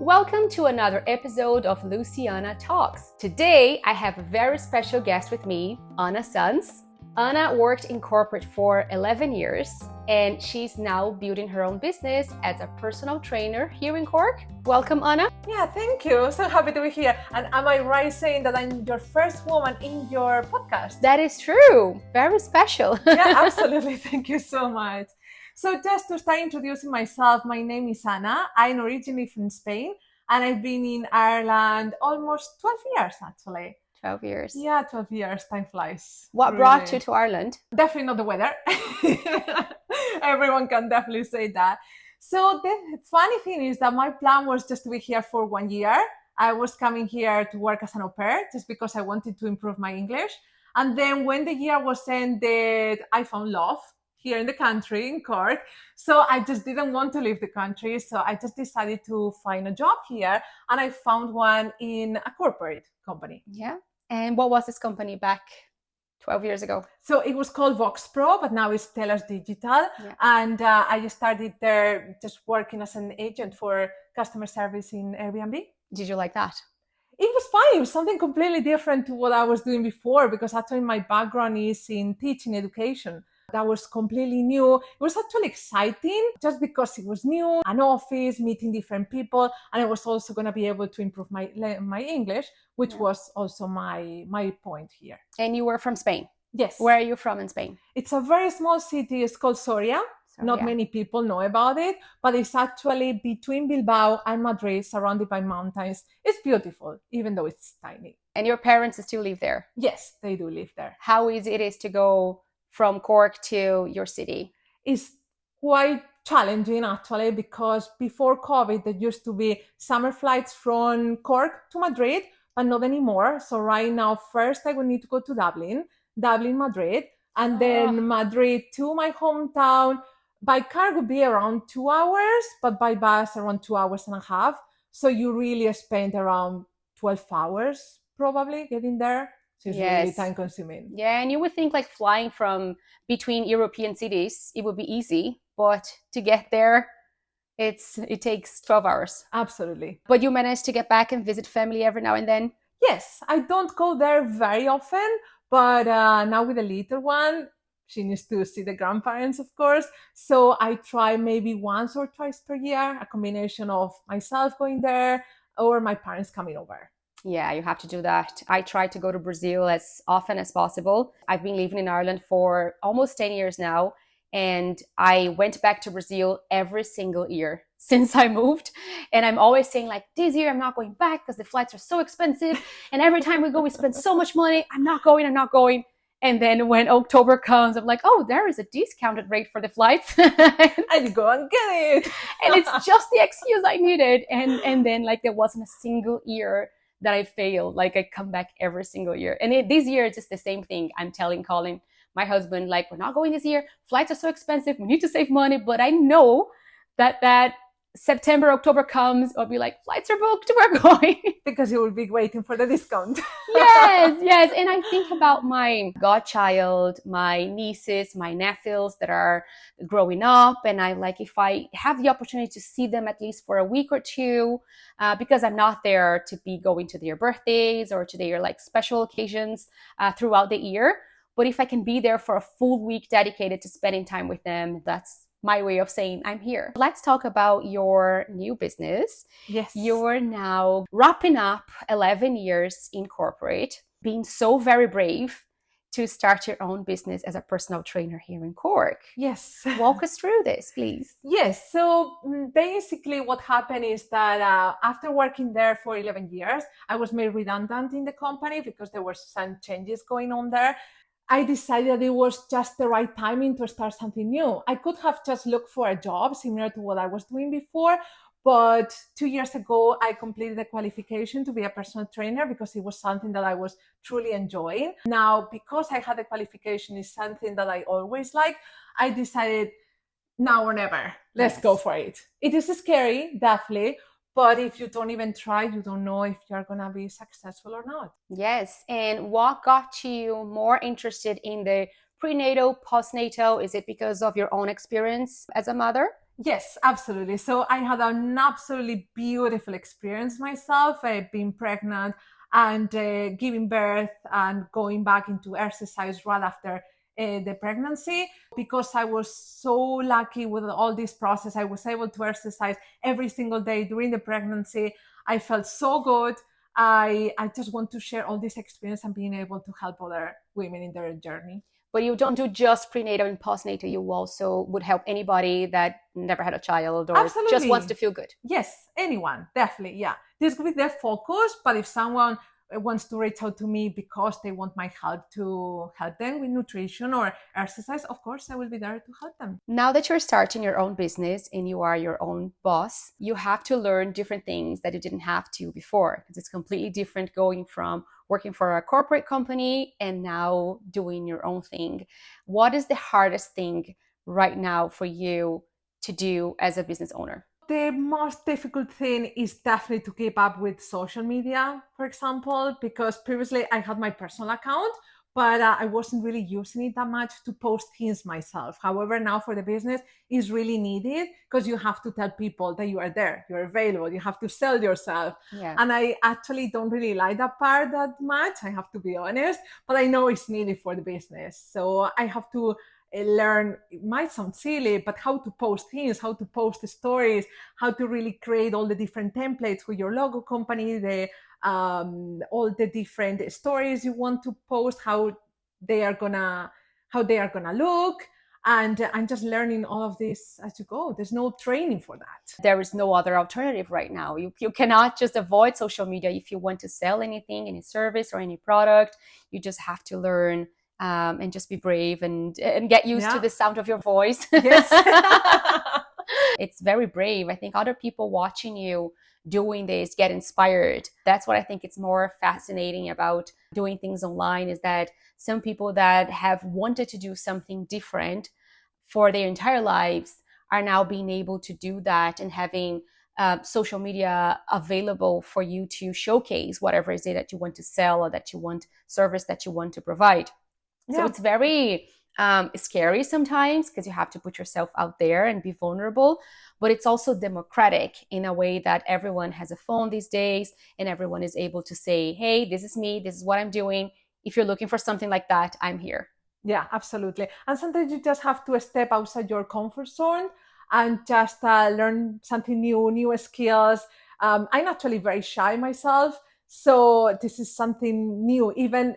Welcome to another episode of Luciana Talks. Today, I have a very special guest with me, Ana Sanz. Ana worked in corporate for 11 years and she's now building her own business as a personal trainer here in Cork. Welcome, Ana. Yeah, thank you. So happy to be here. And am I right saying that I'm your first woman in your podcast? That is true. Very special. Yeah, absolutely. Thank you so much. So just to start introducing myself, my name is Ana. I'm originally from Spain and I've been in Ireland almost 12 years actually. 12 years. Yeah, 12 years. Time flies. What really brought you to Ireland? Definitely not the weather. Everyone can definitely say that. So the funny thing is that my plan was just to be here for 1 year. I was coming here to work as an au pair just because I wanted to improve my English. And then when the year was ended, I found love here in the country, in Cork. So I just didn't want to leave the country. So I just decided to find a job here. And I found one in a corporate company. Yeah. And what was this company back 12 years ago? So it was called Vox Pro, but now it's Tellers Digital. Yeah. And I just started there just working as an agent for customer service in Airbnb. Did you like that? It was fun. It was something completely different to what I was doing before because actually my background is in teaching education. That was completely new. It was actually exciting just because it was new, an office, meeting different people, and I was also going to be able to improve my English, which was also my point here. And you were from Spain? Yes. Where are you from in Spain? It's a very small city. It's called Soria. Not many people know about it, but it's actually between Bilbao and Madrid, surrounded by mountains. It's beautiful, even though it's tiny. And your parents still live there? Yes, they do live there. How easy it is to go from Cork to your city? It's quite challenging actually because before COVID there used to be summer flights from Cork to Madrid, but not anymore. So right now first I would need to go to Dublin, Madrid, and then Madrid to my hometown. By car would be around 2 hours, but by bus around 2 hours and a half. So you really spend around 12 hours probably getting there. So it's really time consuming. Yeah, and you would think like flying from between European cities, it would be easy, but to get there, it takes 12 hours. Absolutely. But you manage to get back and visit family every now and then? Yes, I don't go there very often, but now with the little one, she needs to see the grandparents, of course. So I try maybe once or twice per year, a combination of myself going there or my parents coming over. Yeah, you have to do that. I try to go to Brazil as often as possible. I've been living in Ireland for almost 10 years now, and I went back to Brazil every single year since I moved. And I'm always saying like, this year I'm not going back because the flights are so expensive. And every time we go, we spend so much money. I'm not going. And then when October comes, I'm like, oh, there is a discounted rate for the flights. And you go and get it. And it's just the excuse I needed. And then like there wasn't a single year that I failed. Like I come back every single year. And this year, it's just the same thing. I'm telling Colin, my husband, like, we're not going this year. Flights are so expensive. We need to save money. But I know that September, October comes, I'll be like, flights are booked, we're going. Because you will be waiting for the discount. Yes. And I think about my godchild, my nieces, my nephews that are growing up. And I like, if I have the opportunity to see them at least for a week or two, because I'm not there to be going to their birthdays or to their like special occasions throughout the year. But if I can be there for a full week dedicated to spending time with them, that's my way of saying I'm here. Let's talk about your new business. Yes. You're now wrapping up 11 years in corporate, being so very brave to start your own business as a personal trainer here in Cork. Yes. Walk us through this, please. Yes. So basically what happened is that after working there for 11 years, I was made redundant in the company because there were some changes going on there. I decided that it was just the right timing to start something new. I could have just looked for a job similar to what I was doing before, but 2 years ago, I completed the qualification to be a personal trainer because it was something that I was truly enjoying. Now, because I had the qualification, is something that I always like, I decided now or never, let's go for it. It is scary, definitely. But if you don't even try, you don't know if you're going to be successful or not. Yes. And what got you more interested in the prenatal, postnatal? Is it because of your own experience as a mother? Yes, absolutely. So I had an absolutely beautiful experience myself, being pregnant and giving birth and going back into exercise right after the pregnancy. Because I was so lucky with all this process, I was able to exercise every single day during the pregnancy. I felt so good. I just want to share all this experience and being able to help other women in their journey. But you don't do just prenatal and postnatal. You also would help anybody that never had a child or just wants to Absolutely. feel good. Yes, anyone, definitely. Yeah. This would be their focus. But if someone wants to reach out to me because they want my help to help them with nutrition or exercise, of course, I will be there to help them. Now that you're starting your own business and you are your own boss, you have to learn different things that you didn't have to before, because it's completely different going from working for a corporate company and now doing your own thing. What is the hardest thing right now for you to do as a business owner? The most difficult thing is definitely to keep up with social media, for example, because previously I had my personal account, but I wasn't really using it that much to post things myself. However, now for the business is really needed because you have to tell people that you are there, you're available, you have to sell yourself. Yeah. And I actually don't really like that part that much, I have to be honest, but I know it's needed for the business. So I have to learn, it might sound silly, but how to post things, how to post stories, how to really create all the different templates with your logo company, the all the different stories you want to post, they are gonna how they are gonna look. And I'm just learning all of this as you go. There's no training for that. There is no other alternative right now. You cannot just avoid social media if you want to sell anything, any service or any product. You just have to learn and just be brave and get used to Yeah. the sound of your voice. Yes. It's very brave. I think other people watching you doing this get inspired. That's what I think it's more fascinating about doing things online, is that some people that have wanted to do something different for their entire lives are now being able to do that and having social media available for you to showcase whatever it is that you want to sell or that you want service that you want to provide. So Yeah. it's very scary sometimes because you have to put yourself out there and be vulnerable, but it's also democratic in a way that everyone has a phone these days and everyone is able to say, hey, this is me, this is what I'm doing. If you're looking for something like that, I'm here. Yeah, absolutely. And sometimes you just have to step outside your comfort zone and just learn something new, new skills. I'm actually very shy myself. So this is something new. Even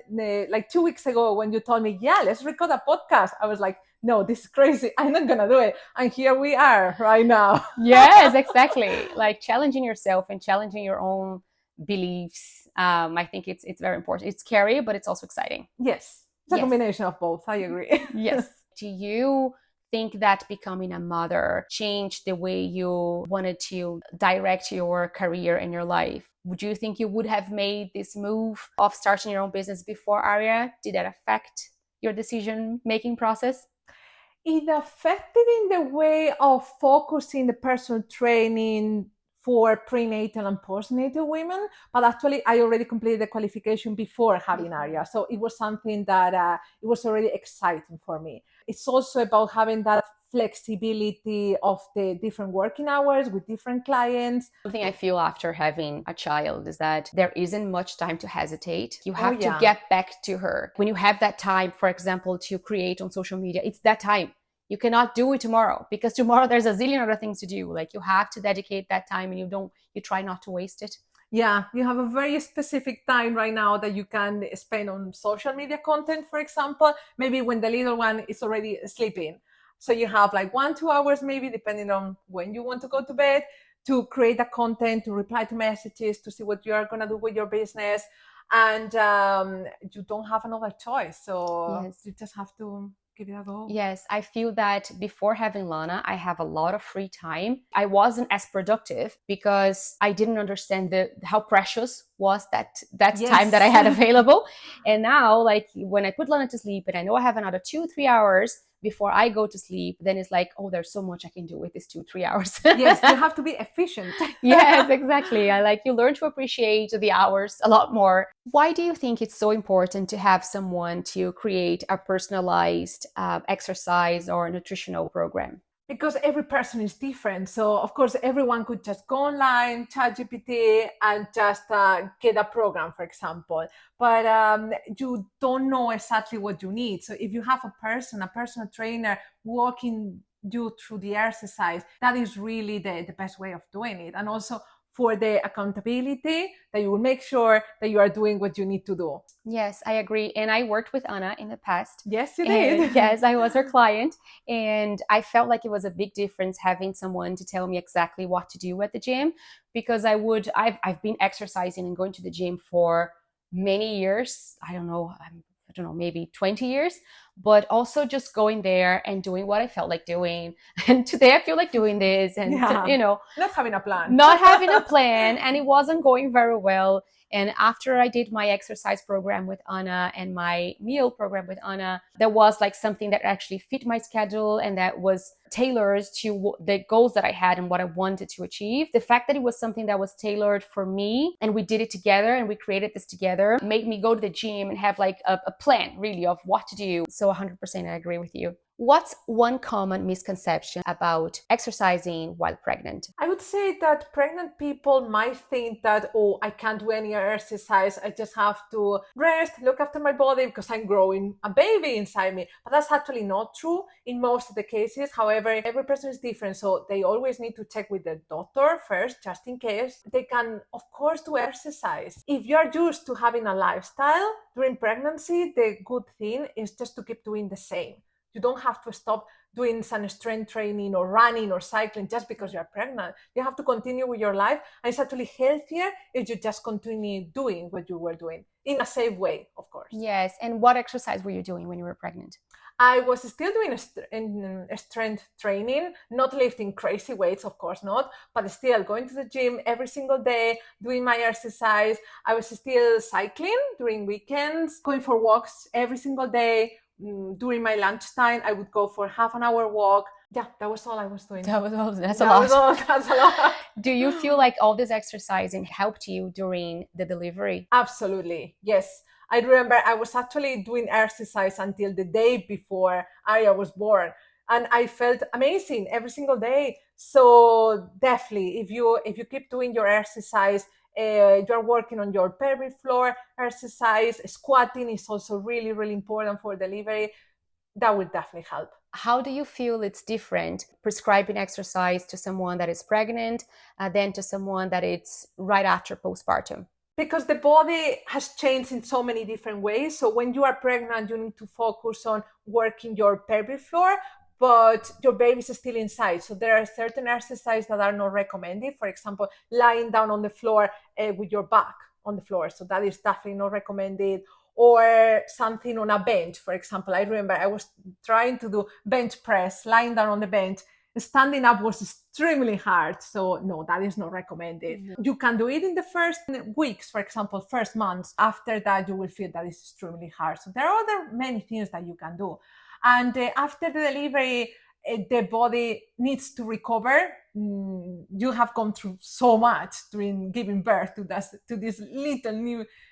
like 2 weeks ago, when you told me, yeah, let's record a podcast, I was like, no, this is crazy. I'm not going to do it. And here we are right now. Yes, exactly. Like challenging yourself and challenging your own beliefs. I think it's very important. It's scary, but it's also exciting. Yes, it's a Yes. combination of both. I agree. Yes. Do you think that becoming a mother changed the way you wanted to direct your career and your life? Would you think you would have made this move of starting your own business before Aria? Did that affect your decision making process? It affected in the way of focusing the personal training for prenatal and postnatal women, but actually I already completed the qualification before having ARIA, so it was something that it was already exciting for me. It's also about having that flexibility of the different working hours with different clients. Something I feel after having a child is that there isn't much time to hesitate. You Oh have to yeah. get back to her. When you have that time, for example, to create on social media, it's that time. You cannot do it tomorrow because tomorrow there's a zillion other things to do. Like you have to dedicate that time and you try not to waste it. Yeah, you have a very specific time right now that you can spend on social media content, for example, maybe when the little one is already sleeping. So you have like 1, 2 hours, maybe depending on when you want to go to bed, to create the content, to reply to messages, to see what you are going to do with your business. And you don't have another choice. So Yes. you just have to give it a go. Yes, I feel that before having Lana, I have a lot of free time. I wasn't as productive because I didn't understand how precious was that time that I Yes. had available. And now, like when I put Lana to sleep and I know I have another 2-3 hours before I go to sleep, then it's like, oh, there's so much I can do with these 2-3 hours. Yes, you have to be efficient. Yes, exactly. I like you learn to appreciate the hours a lot more. Why do you think it's so important to have someone to create a personalized exercise or nutritional program? Because every person is different. So of course, everyone could just go online, chat GPT, and just get a program, for example. But you don't know exactly what you need. So if you have a personal trainer walking you through the exercise, that is really the best way of doing it. And also for the accountability, that you will make sure that you are doing what you need to do. Yes, I agree. And I worked with Anna in the past. Yes, you And did. yes, I was her client. And I felt like it was a big difference having someone to tell me exactly what to do at the gym, because I've been exercising and going to the gym for many years. I don't know, maybe 20 years, but also just going there and doing what I felt like doing. And today I feel like doing this, and, Yeah, not having a plan. not having a plan, and it wasn't going very well. And after I did my exercise program with Anna and my meal program with Anna, there was like something that actually fit my schedule and that was tailored to the goals that I had and what I wanted to achieve. The fact that it was something that was tailored for me and we did it together and we created this together made me go to the gym and have like a plan really of what to do. So 100% I agree with you. What's one common misconception about exercising while pregnant? I would say that pregnant people might think that, oh, I can't do any exercise. I just have to rest, look after my body because I'm growing a baby inside me. But that's actually not true in most of the cases. However, every person is different. So they always need to check with their doctor first, just in case. They can, of course, do exercise. If you're used to having a lifestyle during pregnancy, the good thing is just to keep doing the same. You don't have to stop doing some strength training or running or cycling just because you're pregnant. You have to continue with your life. And it's actually healthier if you just continue doing what you were doing in a safe way, of course. Yes. And what exercise were you doing when you were pregnant? I was still doing strength training, not lifting crazy weights, of course not, but still going to the gym every single day, doing my exercise. I was still cycling during weekends, going for walks every single day. During my lunchtime, I would go for half an hour walk. Yeah, that was all I was doing. That's a lot. That's a lot. Do you feel like all this exercising helped you during the delivery? Absolutely, yes. I remember I was actually doing exercise until the day before Arya was born, and I felt amazing every single day. So definitely, if you keep doing your exercise, you're working on your pelvic floor exercise. Squatting is also really important for delivery. That will definitely help. How do you feel it's different prescribing exercise to someone that is pregnant than to someone that it's right after postpartum? Because the body has changed in so many different ways. So when you are pregnant, you need to focus on working your pelvic floor, but your baby is still inside. So there are certain exercises that are not recommended. For example, lying down on the floor with your back on the floor. So that is definitely not recommended. Or something on a bench. For example, I remember I was trying to do bench press, lying down on the bench. Standing up was extremely hard. So no, that is not recommended. Mm-hmm. You can do it in the first weeks, for example, first months. After that, you will feel that it's extremely hard. So there are other many things that you can do. And after the delivery, the body needs to recover. You have gone through so much during giving birth to this little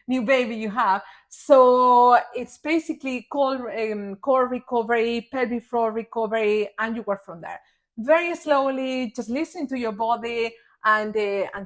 new baby you have. So it's basically core recovery, pelvic floor recovery, and you work from there. Very slowly, just listen to your body and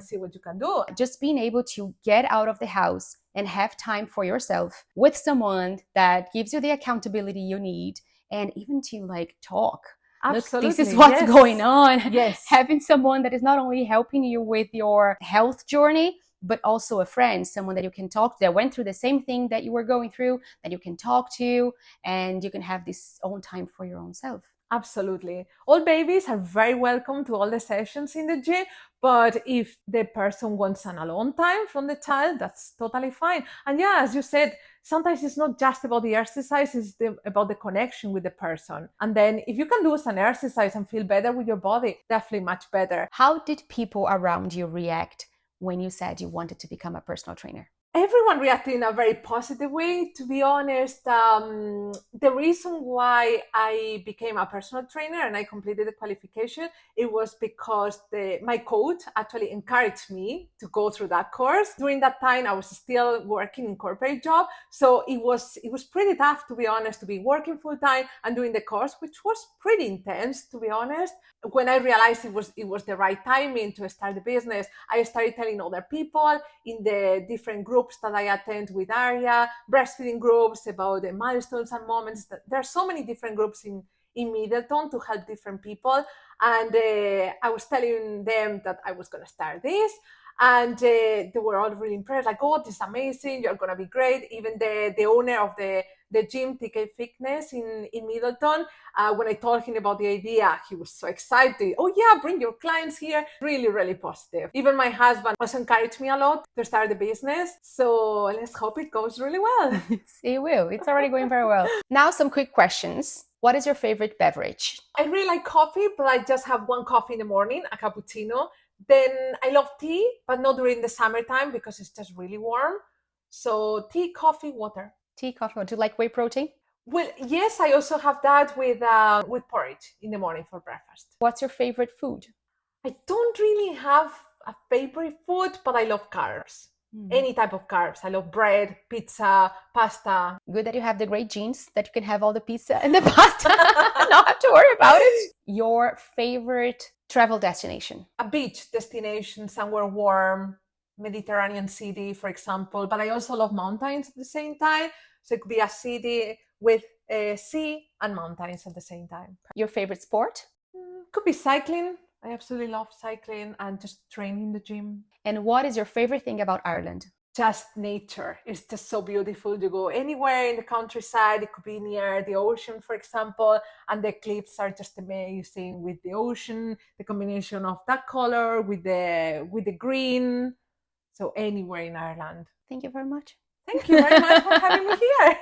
see what you can do. Just being able to get out of the house and have time for yourself with someone that gives you the accountability you need, and even to like talk. Absolutely. Look, this is what's going on. Yes. Having someone that is not only helping you with your health journey, but also a friend, someone that you can talk to, that went through the same thing that you were going through, that you can talk to, and you can have this own time for your own self. Absolutely. All babies are very welcome to all the sessions in the gym, but if the person wants an alone time from the child, that's totally fine. And yeah, as you said, sometimes it's not just about the exercise, it's about the connection with the person. And then if you can do some exercise and feel better with your body, definitely much better. How did people around you react when you said you wanted to become a personal trainer? Everyone reacted in a very positive way. To be honest, the reason why I became a personal trainer and I completed the qualification, it was because my coach actually encouraged me to go through that course. During that time, I was still working in corporate job, so it was pretty tough, to be honest, to be working full time and doing the course, which was pretty intense, to be honest. When I realized it was the right timing to start the business, I started telling other people in the different groups that I attend with Aria, breastfeeding groups about the milestones and moments. There are so many different groups in Middleton to help different people. And I was telling them that I was going to start this. And they were all really impressed, like, oh, this is amazing, you're going to be great. Even the owner of the gym, TK Fitness in Middleton, when I told him about the idea, he was so excited. Oh yeah, bring your clients here. Really, really positive. Even my husband also encouraged me a lot to start the business. So let's hope it goes really well. It will. It's already going very well. Now, some quick questions. What is your favorite beverage? I really like coffee, but I just have one coffee in the morning, a cappuccino. Then I love tea, but not during the summertime because it's just really warm. So tea, coffee, water. Tea, coffee. Do you like whey protein? Well, yes, I also have that with porridge in the morning for breakfast. What's your favorite food? I don't really have a favorite food, but I love carbs. Any type of carbs. I love bread, pizza, pasta. Good that you have the great genes that you can have all the pizza and the pasta. Not have to worry about it. Your favorite travel destination? A beach destination, somewhere warm, Mediterranean city, for example. But I also love mountains at the same time. So it could be a city with a sea and mountains at the same time. Your favorite sport? Could be cycling. I absolutely love cycling and just training in the gym. And what is your favorite thing about Ireland? Just nature. It's just so beautiful. You go anywhere in the countryside, it could be near the ocean, for example, and the cliffs are just amazing with the ocean, the combination of that color with the green. So anywhere in Ireland. Thank you very much. Thank you very much for having me here.